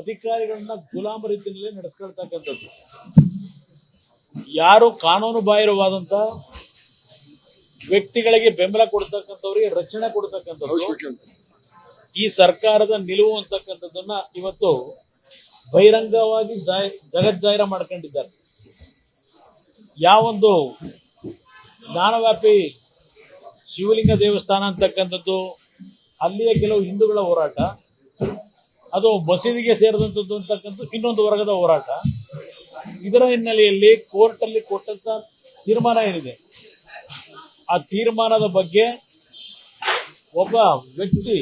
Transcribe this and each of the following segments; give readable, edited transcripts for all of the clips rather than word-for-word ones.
ಅಧಿಕಾರಿಗಳನ್ನ ಗುಲಾಮ ರೀತಿಯಲ್ಲಿ ನಡೆಸ್ಕೊಳ್ತಕ್ಕಂಥದ್ದು. ಯಾರು ಕಾನೂನು ಬಾಹಿರವಾದಂತ ವ್ಯಕ್ತಿಗಳಿಗೆ ಬೆಂಬಲ ಕೊಡ್ತಕ್ಕಂಥವ್ರಿಗೆ ರಕ್ಷಣೆ ಕೊಡ್ತಕ್ಕಂಥದ್ದು ಈ ಸರ್ಕಾರದ ನಿಲುವು ಅಂತಕ್ಕಂಥದ್ದನ್ನ ಇವತ್ತು ಬಹಿರಂಗವಾಗಿ ಜಗಜ್ಜಾಹಿರ ಮಾಡ್ಕೊಂಡಿದ್ದಾರೆ. ಯಾವೊಂದು ಜ್ಞಾನವ್ಯಾಪಿ ಶಿವಲಿಂಗ ದೇವಸ್ಥಾನ ಅಂತಕ್ಕಂಥದ್ದು, ಅಲ್ಲಿಯ ಕೆಲವು ಹಿಂದೂಗಳ ಹೋರಾಟ, ಅದು ಮಸೀದಿಗೆ ಸೇರಿದಂಥದ್ದು ಅಂತಕ್ಕಂಥ ಇನ್ನೊಂದು ವರ್ಗದ ಹೋರಾಟ. ಇದರ ಹಿನ್ನೆಲೆಯಲ್ಲಿ ಕೋರ್ಟ್ ಅಲ್ಲಿ ಕೊಟ್ಟಂತ ತೀರ್ಮಾನ ಏನಿದೆ, ಆ ತೀರ್ಮಾನದ ಬಗ್ಗೆ ಒಬ್ಬ ವ್ಯಕ್ತಿ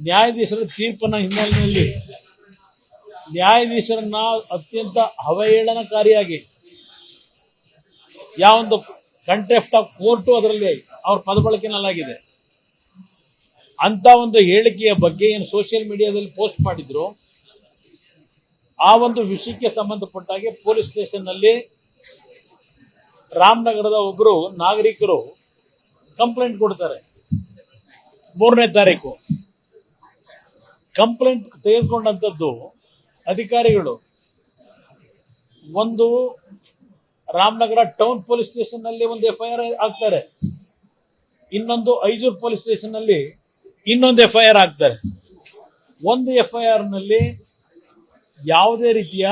ನ್ಯಾಯಾಧೀಶರ ತೀರ್ಪಿನ ಹಿನ್ನೆಲೆಯಲ್ಲಿ ನ್ಯಾಯಾಧೀಶರನ್ನ ಅತ್ಯಂತ ಅವಹೇಳನಕಾರಿಯಾಗಿ ಯಾವೊಂದು ಕಂಟೆಂಪ್ಟ್ ಆಫ್ ಕೋರ್ಟು ಅದರಲ್ಲಿ ಅವ್ರ ಪದಬಳಕೆನಲ್ಲಾಗಿದೆ ಅಂತ ಒಂದು ಹೇಳಿಕೆಯ ಬಗ್ಗೆ ಏನು ಸೋಷಿಯಲ್ ಮೀಡಿಯಾದಲ್ಲಿ ಪೋಸ್ಟ್ ಮಾಡಿದ್ರು, ಆ ಒಂದು ವಿಷಯಕ್ಕೆ ಸಂಬಂಧಪಟ್ಟಾಗೆ ಪೊಲೀಸ್ ಸ್ಟೇಷನ್ ನಲ್ಲಿ ರಾಮನಗರದ ಒಬ್ಬರು ನಾಗರಿಕರು ಕಂಪ್ಲೇಂಟ್ ಕೊಡ್ತಾರೆ. 3ನೇ ತಾರೀಕು ಕಂಪ್ಲೇಂಟ್ ತೆಗೆದುಕೊಂಡಂತದ್ದು ಅಧಿಕಾರಿಗಳು ಒಂದು ರಾಮನಗರ ಟೌನ್ ಪೊಲೀಸ್ ಸ್ಟೇಷನ್ ನಲ್ಲಿ ಒಂದು FIR ಹಾಕ್ತಾರೆ, ಇನ್ನೊಂದು ಐಜೂರು ಪೊಲೀಸ್ ಸ್ಟೇಷನ್ ನಲ್ಲಿ ಇನ್ನೊಂದು FIR ಹಾಕ್ತಾರೆ. ಒಂದು FIR ನಲ್ಲಿ ಯಾವುದೇ ರೀತಿಯ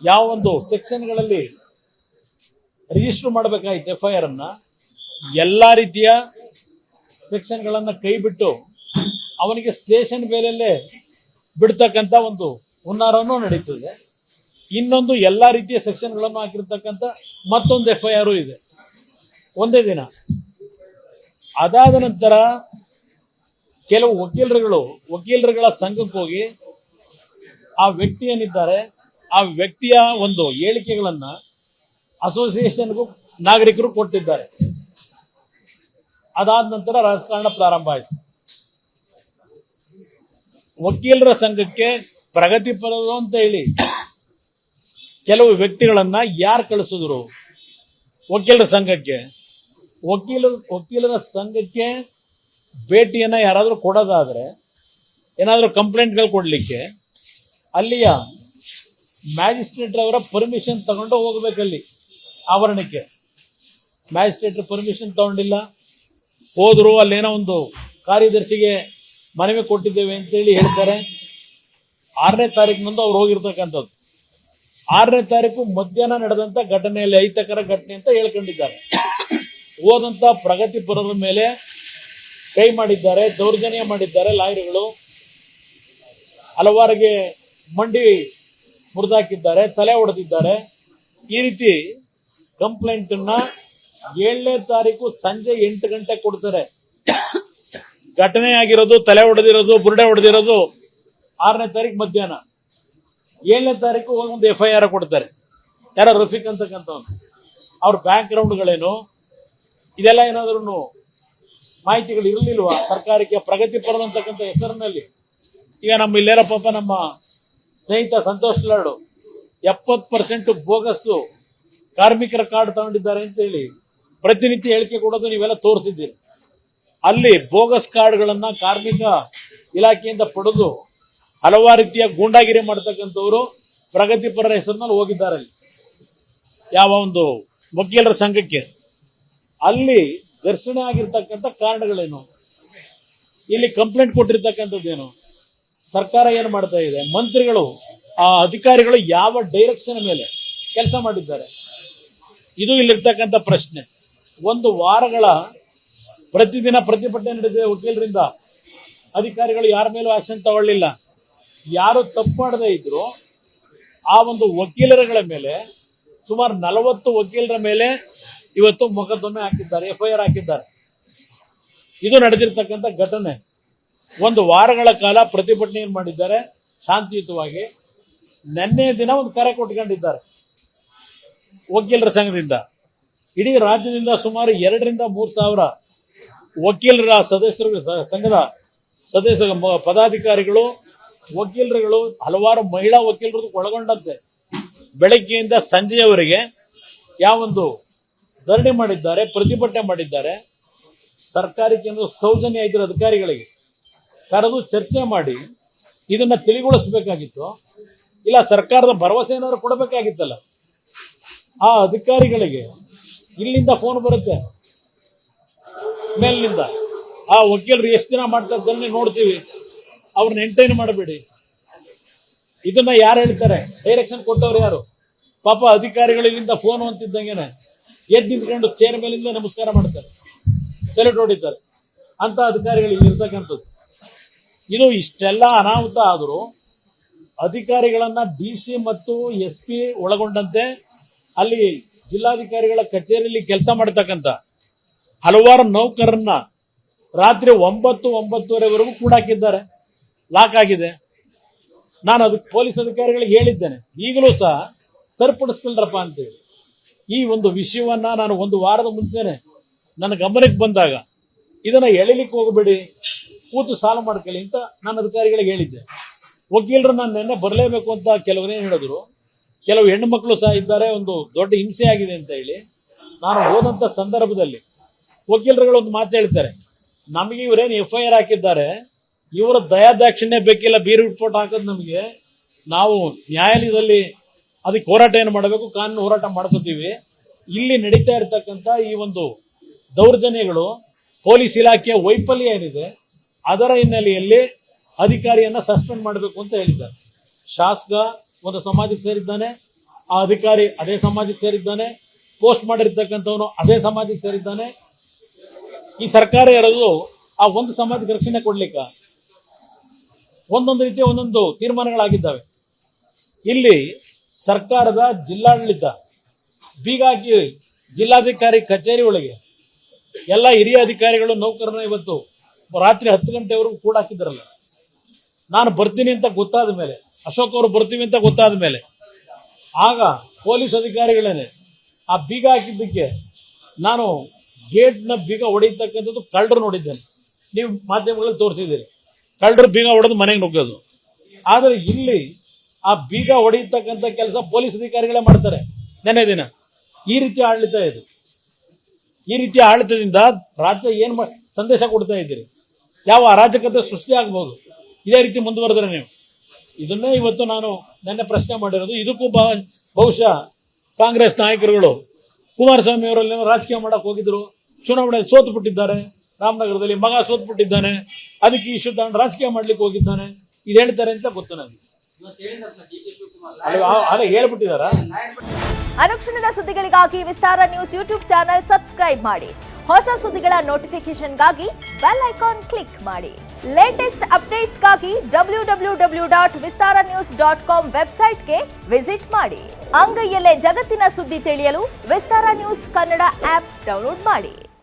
ಯಾವೊಂದು ಸೆಕ್ಷನ್ಗಳಲ್ಲಿ ರಿಜಿಸ್ಟರ್ ಮಾಡಬೇಕಾಗಿತ್ತು FIR ಅನ್ನ, ಎಲ್ಲಾ ರೀತಿಯ ಸೆಕ್ಷನ್ಗಳನ್ನ ಕೈ ಬಿಟ್ಟು ಅವನಿಗೆ ಸ್ಟೇಷನ್ ಬೇಲೆಯಲ್ಲೇ ಬಿಡ್ತಕ್ಕಂಥ ಒಂದು ಹುನ್ನಾರನೂ ನಡೀತದೆ. ಇನ್ನೊಂದು ಎಲ್ಲಾ ರೀತಿಯ ಸೆಕ್ಷನ್ಗಳನ್ನು ಹಾಕಿರ್ತಕ್ಕಂಥ ಮತ್ತೊಂದು FIR ಇದೆ ಒಂದೇ ದಿನ. ಅದಾದ ನಂತರ ಕೆಲವು ವಕೀಲರುಗಳ ಸಂಘಕ್ಕೆ ಹೋಗಿ ಆ ವ್ಯಕ್ತಿ ಏನಿದ್ದಾರೆ ಆ ವ್ಯಕ್ತಿಯ ಒಂದು ಹೇಳಿಕೆಗಳನ್ನ ಅಸೋಸಿಯೇಷನ್ಗೂ ನಾಗರಿಕರು ಕೊಟ್ಟಿದ್ದಾರೆ. ಅದಾದ ನಂತರ ರಾಜಕಾರಣ ಪ್ರಾರಂಭ ಆಯಿತು. ವಕೀಲರ ಸಂಘಕ್ಕೆ ಪ್ರಗತಿಪರರು ಅಂತ ಹೇಳಿ ಕೆಲವು ವ್ಯಕ್ತಿಗಳನ್ನ ಯಾರು ಕಳಿಸಿದ್ರು ವಕೀಲರ ಸಂಘಕ್ಕೆ? ವಕೀಲರ ಸಂಘಕ್ಕೆ ಭೇಟಿಯನ್ನ ಯಾರಾದರೂ ಕೊಡೋದಾದ್ರೆ, ಏನಾದರೂ ಕಂಪ್ಲೇಂಟ್ಗಳು ಕೊಡ್ಲಿಕ್ಕೆ ಅಲ್ಲಿಯ ಮ್ಯಾಜಿಸ್ಟ್ರೇಟ್ ಅವರ ಪರ್ಮಿಷನ್ ತಗೊಂಡು ಹೋಗ್ಬೇಕಲ್ಲಿ ಆವರಣಕ್ಕೆ. ಮ್ಯಾಜಿಸ್ಟ್ರೇಟ್ ಪರ್ಮಿಷನ್ ತಗೊಂಡಿಲ್ಲ, ಹೋದ್ರು ಅಲ್ಲೇನೋ ಒಂದು ಕಾರ್ಯದರ್ಶಿಗೆ ಮನವಿ ಕೊಟ್ಟಿದ್ದೇವೆ ಅಂತೇಳಿ ಹೇಳ್ತಾರೆ. 6ನೇ ತಾರೀಕಿನಂದು ಅವ್ರು ಹೋಗಿರ್ತಕ್ಕಂಥದ್ದು. 6ನೇ ತಾರೀಕು ಮಧ್ಯಾಹ್ನ ನಡೆದಂತ ಘಟನೆಯಲ್ಲಿ ಅಹಿತಕರ ಘಟನೆ ಅಂತ ಹೇಳ್ಕೊಂಡಿದ್ದಾರೆ. ಹೋದಂತ ಪ್ರಗತಿಪರರ ಮೇಲೆ ಕೈ ಮಾಡಿದ್ದಾರೆ, ದೌರ್ಜನ್ಯ ಮಾಡಿದ್ದಾರೆ ಲಾಯರ್ಗಳು, ಹಲವಾರಿಗೆ ಮಂಡಿ ಮುರಿದಾಕಿದ್ದಾರೆ, ತಲೆ ಹೊಡೆದಿದ್ದಾರೆ. ಈ ರೀತಿ ಕಂಪ್ಲೇಂಟ್ ಅನ್ನ 7ನೇ ತಾರೀಕು ಸಂಜೆ 8 ಗಂಟೆ ಕೊಡ್ತಾರೆ. ಘಟನೆ ಆಗಿರೋದು, ತಲೆ ಹೊಡೆದಿರೋದು, ಬುರುಡೆ ಹೊಡೆದಿರೋದು 6ನೇ ತಾರೀಕು ಮಧ್ಯಾಹ್ನ. 7ನೇ ತಾರೀಕು ಒಂದು FIR ಕೊಡ್ತಾರೆ. ಯಾರ ರಫೀಕ್ ಅಂತಕ್ಕಂಥವ್ನು, ಅವ್ರ ಬ್ಯಾಕ್ ಗ್ರೌಂಡ್ಗಳೇನು, ಇದೆಲ್ಲ ಏನಾದ್ರೂ ಮಾಹಿತಿಗಳು ಇರಲಿಲ್ವಾ ಸರ್ಕಾರಕ್ಕೆ? ಪ್ರಗತಿಪರ ಅಂತಕ್ಕಂಥ ಹೆಸರಿನಲ್ಲಿ ಈಗ ನಮ್ಮ ಇಲ್ಲೇರ ಪಾಪ ನಮ್ಮ ಸ್ನೇಹಿತ ಸಂತೋಷ್ ಲಾಡು 70% ಬೋಗಸ್ಸು ಕಾರ್ಮಿಕರ ಕಾರ್ಡ್ ತಗೊಂಡಿದ್ದಾರೆ ಅಂತ ಹೇಳಿ ಪ್ರತಿನಿತ್ಯ ಹೇಳಿಕೆ ಕೊಡೋದು ನೀವೆಲ್ಲ ತೋರಿಸಿದ್ದೀರಿ. ಅಲ್ಲಿ ಬೋಗಸ್ ಕಾರ್ಡ್ಗಳನ್ನ ಕಾರ್ಮಿಕ ಇಲಾಖೆಯಿಂದ ಪಡೆದು ಹಲವಾರು ರೀತಿಯ ಗೂಂಡಾಗಿರಿ ಮಾಡತಕ್ಕಂಥವ್ರು ಪ್ರಗತಿಪರರ ಹೆಸರಿನಲ್ಲಿ ಹೋಗಿದ್ದಾರೆ. ಅಲ್ಲಿ ಯಾವ ಒಂದು ವಕೀಲರ ಸಂಘಕ್ಕೆ ಅಲ್ಲಿ ಘರ್ಷಣೆ ಆಗಿರ್ತಕ್ಕಂಥ ಕಾರಣಗಳೇನು, ಇಲ್ಲಿ ಕಂಪ್ಲೇಂಟ್ ಕೊಟ್ಟಿರ್ತಕ್ಕಂಥದ್ದೇನು, ಸರ್ಕಾರ ಏನು ಮಾಡ್ತಾ ಇದೆ, ಮಂತ್ರಿಗಳು ಆ ಅಧಿಕಾರಿಗಳು ಯಾವ ಡೈರೆಕ್ಷನ್ ಮೇಲೆ ಕೆಲಸ ಮಾಡಿದ್ದಾರೆ, ಇದು ಇಲ್ಲಿರ್ತಕ್ಕಂಥ ಪ್ರಶ್ನೆ. 1 ವಾರಗಳ ಪ್ರತಿದಿನ ಪ್ರತಿಭಟನೆ ನಡೆದಿದೆ ವಕೀಲರಿಂದ. ಅಧಿಕಾರಿಗಳು ಯಾರ ಮೇಲೂ ಆಕ್ಷನ್ ತಗೊಳ್ಳಿಲ್ಲ. ಯಾರು ತಪ್ಪು ಮಾಡದೇ ಇದ್ರು ಆ ಒಂದು ವಕೀಲರುಗಳ ಮೇಲೆ ಸುಮಾರು 40 ವಕೀಲರ ಮೇಲೆ ಇವತ್ತು ಮೊಕದ್ದಮೆ ಹಾಕಿದ್ದಾರೆ, FIR ಹಾಕಿದ್ದಾರೆ. ಇದು ನಡೆದಿರ್ತಕ್ಕಂಥ ಘಟನೆ. 1 ವಾರಗಳ ಕಾಲ ಪ್ರತಿಭಟನೆ ಮಾಡಿದ್ದಾರೆ ಶಾಂತಿಯುತವಾಗಿ. ನಿನ್ನೆ ದಿನ ಒಂದು ಕರೆ ಕೊಟ್ಕೊಂಡಿದ್ದಾರೆ ವಕೀಲರ ಸಂಘದಿಂದ. ಇಡೀ ರಾಜ್ಯದಿಂದ ಸುಮಾರು 2 ರಿಂದ 3 ಸಾವಿರ ವಕೀಲರ ಸದಸ್ಯರು, ಸಂಘದ ಸದಸ್ಯ ಪದಾಧಿಕಾರಿಗಳು, ವಕೀಲರುಗಳು, ಹಲವಾರು ಮಹಿಳಾ ವಕೀಲರು ಒಳಗೊಂಡಂತೆ ಬೆಳಗ್ಗೆಯಿಂದ ಸಂಜೆಯವರೆಗೆ ಯಾವೊಂದು ಧರಣಿ ಮಾಡಿದ್ದಾರೆ, ಪ್ರತಿಭಟನೆ ಮಾಡಿದ್ದಾರೆ. ಸರ್ಕಾರಕ್ಕೆ ಸೌಜನ್ಯ ಇದ್ದ ಅಧಿಕಾರಿಗಳಿಗೆ ಕರೆದು ಚರ್ಚೆ ಮಾಡಿ ಇದನ್ನ ತಿಳಿಗೊಳಿಸಬೇಕಾಗಿತ್ತು. ಇಲ್ಲ ಸರ್ಕಾರದ ಭರವಸೆ ಏನಾದ್ರು ಕೊಡಬೇಕಾಗಿತ್ತಲ್ಲ. ಆ ಅಧಿಕಾರಿಗಳಿಗೆ ಇಲ್ಲಿಂದ ಫೋನ್ ಬರುತ್ತೆ, ಮೇಲಿನಿಂದ, ಆ ವಕೀಲರು ಎಷ್ಟು ದಿನ ಮಾಡ್ತಾ ಇದ್ದನ್ನೇ ನೋಡ್ತೀವಿ, ಅವ್ರನ್ನ ಎಂಟೈನ್ ಮಾಡಬೇಡಿ. ಇದನ್ನ ಯಾರು ಹೇಳ್ತಾರೆ? ಡೈರೆಕ್ಷನ್ ಕೊಟ್ಟವ್ರು ಯಾರು? ಪಾಪ ಅಧಿಕಾರಿಗಳು ಇಲ್ಲಿಂದ ಫೋನ್ ಅಂತಿದ್ದಂಗೆನೆ ಎದ್ದು ನಿಂತ್ಕೊಂಡು ಚೇರ್ ಮೇಲಿಂದ ನಮಸ್ಕಾರ ಮಾಡ್ತಾರೆ, ಸೆಲ್ಯೂಟ್ ಹೊಡಿತಾರೆ. ಅಂತ ಅಧಿಕಾರಿಗಳು ಇಲ್ಲಿ ಇರ್ತಕ್ಕಂಥದ್ದು. ಇದು ಇಷ್ಟೆಲ್ಲ ಅನಾಹುತ ಆದರೂ ಅಧಿಕಾರಿಗಳನ್ನ DC ಮತ್ತು SP ಒಳಗೊಂಡಂತೆ ಅಲ್ಲಿ ಜಿಲ್ಲಾಧಿಕಾರಿಗಳ ಕಚೇರಿಯಲ್ಲಿ ಕೆಲಸ ಮಾಡತಕ್ಕಂಥ ಹಲವಾರು ನೌಕರರನ್ನ ರಾತ್ರಿ 9-9:30ವರೆಗೂ ಕೂಡಾಕಿದ್ದಾರೆ, ಲಾಕ್ ಆಗಿದೆ. ನಾನು ಅದಕ್ಕೆ ಪೊಲೀಸ್ ಅಧಿಕಾರಿಗಳಿಗೆ ಹೇಳಿದ್ದೇನೆ, ಈಗಲೂ ಸಹ ಸರಿಪಡಿಸ್ಕೊಳ್ರಪ್ಪ ಅಂತೇಳಿ. ಈ ಒಂದು ವಿಷಯವನ್ನ ನಾನು ಒಂದು ವಾರದ ಮುಂಚೆನೆ ನನ್ನ ಗಮನಕ್ಕೆ ಬಂದಾಗ ಇದನ್ನ ಎಳಿಲಿಕ್ಕೆ ಹೋಗಬೇಡಿ, ಕೂತು ಸಾಲ ಮಾಡ್ಕೊಳ್ಳಿ ಅಂತ ನಾನು ಅಧಿಕಾರಿಗಳಿಗೆ ಹೇಳಿದ್ದೆ. ವಕೀಲರು ನಾನು ನಿನ್ನೆ ಬರಲೇಬೇಕು ಅಂತ ಕೆಲವರೇನು ಹೇಳಿದ್ರು, ಕೆಲವು ಹೆಣ್ಣು ಮಕ್ಕಳು ಸಹ ಇದ್ದಾರೆ, ಒಂದು ದೊಡ್ಡ ಹಿಂಸೆ ಆಗಿದೆ ಅಂತ ಹೇಳಿ. ನಾನು ಹೋದಂಥ ಸಂದರ್ಭದಲ್ಲಿ ವಕೀಲರುಗಳು ಒಂದು ಮಾತು ಹೇಳ್ತಾರೆ, ನಮಗೆ ಇವರೇನು FIR ಹಾಕಿದ್ದಾರೆ, ಇವರ ದಯಾದಾಕ್ಷಿಣ್ಯ ಬೇಕಿಲ್ಲ, ಬೀರು ರಿಪೋರ್ಟ್ ಹಾಕೋದು ನಮಗೆ, ನಾವು ನ್ಯಾಯಾಲಯದಲ್ಲಿ ಅದಕ್ಕೆ ಹೋರಾಟ ಏನು ಮಾಡಬೇಕು, ಕಾನೂನು ಹೋರಾಟ ಮಾಡ್ಕೋತೀವಿ. ಇಲ್ಲಿ ನಡೀತಾ ಇರತಕ್ಕಂಥ ಈ ಒಂದು ದೌರ್ಜನ್ಯಗಳು, ಪೊಲೀಸ್ ಇಲಾಖೆಯ ವೈಫಲ್ಯ ಏನಿದೆ ಅದರ ಹಿನ್ನೆಲೆಯಲ್ಲಿ ಅಧಿಕಾರಿಯನ್ನ ಸಸ್ಪೆಂಡ್ ಮಾಡಬೇಕು ಅಂತ ಹೇಳಿದ್ದಾರೆ. ಶಾಸಕ ಒಂದು ಸಮಾಜಕ್ಕೆ ಸೇರಿದ್ದಾನೆ, ಆ ಅಧಿಕಾರಿ ಅದೇ ಸಮಾಜಕ್ಕೆ ಸೇರಿದ್ದಾನೆ, ಪೋಸ್ಟ್ ಮಾಡಿರ್ತಕ್ಕಂಥವನು ಅದೇ ಸಮಾಜಕ್ಕೆ ಸೇರಿದ್ದಾನೆ. ಈ ಸರ್ಕಾರ ಇರೋದು ಆ ಒಂದು ಸಮಾಜಕ್ಕೆ ರಕ್ಷಣೆ ಕೊಡ್ಲಿಕ್ಕ ಒಂದೊಂದು ರೀತಿಯ ಒಂದೊಂದು ತೀರ್ಮಾನಗಳಾಗಿದ್ದಾವೆ. ಇಲ್ಲಿ ಸರ್ಕಾರದ ಜಿಲ್ಲಾಡಳಿತ ಬೀಗ ಹಾಕಿ ಜಿಲ್ಲಾಧಿಕಾರಿ ಕಚೇರಿ ಒಳಗೆ ಎಲ್ಲ ಹಿರಿಯ ಅಧಿಕಾರಿಗಳು ನೌಕರರನ್ನ ಇವತ್ತು ರಾತ್ರಿ 10 ಗಂಟೆವರೆಗೂ ಕೂಡ ಹಾಕಿದ್ರಲ್ಲ. ನಾನು ಬರ್ತೀನಿ ಅಂತ ಗೊತ್ತಾದ ಮೇಲೆ, ಅಶೋಕ್ ಅವರು ಬರ್ತೀವಿ ಅಂತ ಗೊತ್ತಾದ ಮೇಲೆ, ಆಗ ಪೊಲೀಸ್ ಅಧಿಕಾರಿಗಳೇನೆ ಆ ಬೀಗ ಹಾಕಿದ್ದಕ್ಕೆ ನಾನು ಗೇಟ್ನ ಬೀಗ ಹೊಡೆಯತಕ್ಕಂಥದ್ದು ಕಳ್ಳರು ನೋಡಿದ್ದೇನೆ. ನೀವು ಮಾಧ್ಯಮಗಳಲ್ಲಿ ತೋರಿಸಿದ್ದೀರಿ, ಕಳ್ಳರು ಬೀಗ ಹೊಡೆದು ಮನೆಗೆ ನುಗ್ಗೋದು. ಆದರೆ ಇಲ್ಲಿ ಆ ಬೀಗ ಹೊಡೆಯತಕ್ಕಂಥ ಕೆಲಸ ಪೊಲೀಸ್ ಅಧಿಕಾರಿಗಳೇ ಮಾಡ್ತಾರೆ. ನೆನೆ ದಿನ ಈ ರೀತಿ ಆಡಳಿತ ಇದು. ಈ ರೀತಿಯ ಆಡಳಿತದಿಂದ ರಾಜ್ಯ ಏನ್ ಸಂದೇಶ ಕೊಡ್ತಾ ಇದ್ದೀರಿ? ಯಾವ ಅರಾಜಕತೆ ಸೃಷ್ಟಿ ಆಗ್ಬಹುದು ಇದೇ ರೀತಿ ಮುಂದುವರೆದ್ರೆ ನೀವು. ಇದನ್ನೇ ಇವತ್ತು ನಾನು ನೆನ್ನೆ ಪ್ರಶ್ನೆ ಮಾಡಿರೋದು. ಇದಕ್ಕೂ ಬಹುಶಃ ಕಾಂಗ್ರೆಸ್ ನಾಯಕರುಗಳು ಕುಮಾರಸ್ವಾಮಿ ಅವರಲ್ಲಿ ರಾಜಕೀಯ ಮಾಡಕ್ ಹೋಗಿದ್ರು, ಚುನಾವಣೆ ಸೋತು ಬಿಟ್ಟಿದ್ದಾರೆ, ರಾಮನಗರದಲ್ಲಿ ಮಗ ಸೋತು ಬಿಟ್ಟಿದ್ದಾನೆ, ಅದಕ್ಕೆ ಇಶ್ಯೂ ತಗೊಂಡು ರಾಜಕೀಯ ಮಾಡ್ಲಿಕ್ಕೆ ಹೋಗಿದ್ದಾನೆ, ಇದು ಹೇಳ್ತಾರೆ ಅಂತ ಗೊತ್ತು ನನಗೆ. ಅದೇ ಹೇಳ್ಬಿಟ್ಟಿದಾರ. ಅನುಕ್ಷಣದ ಸುದ್ದಿಗಳಿಗಾಗಿ ವಿಸ್ತಾರ ನ್ಯೂಸ್ ಯೂಟ್ಯೂಬ್ ಚಾನೆಲ್ ಸಬ್ಸ್ಕ್ರೈಬ್ ಮಾಡಿ. ಹೊಸ ಸುದ್ದಿಗಳ ನೋಟಿಫಿಕೇಶನ್ಗಾಗಿ ಬೆಲ್ ಐಕಾನ್ ಕ್ಲಿಕ್ ಮಾಡಿ. ಲೇಟೆಸ್ಟ್ ಅಪ್ಡೇಟ್ಸ್ಗಾಗಿ www.vistaranews.com ವೆಬ್ಸೈಟ್ಗೆ ವಿಸಿಟ್ ಮಾಡಿ. ಅಂಗೈಯಲ್ಲೇ ಜಗತ್ತಿನ ಸುದ್ದಿ ತಿಳಿಯಲು ವಿಸ್ತಾರ ನ್ಯೂಸ್ ಕನ್ನಡ ಆಪ್ ಡೌನ್ಲೋಡ್ ಮಾಡಿ.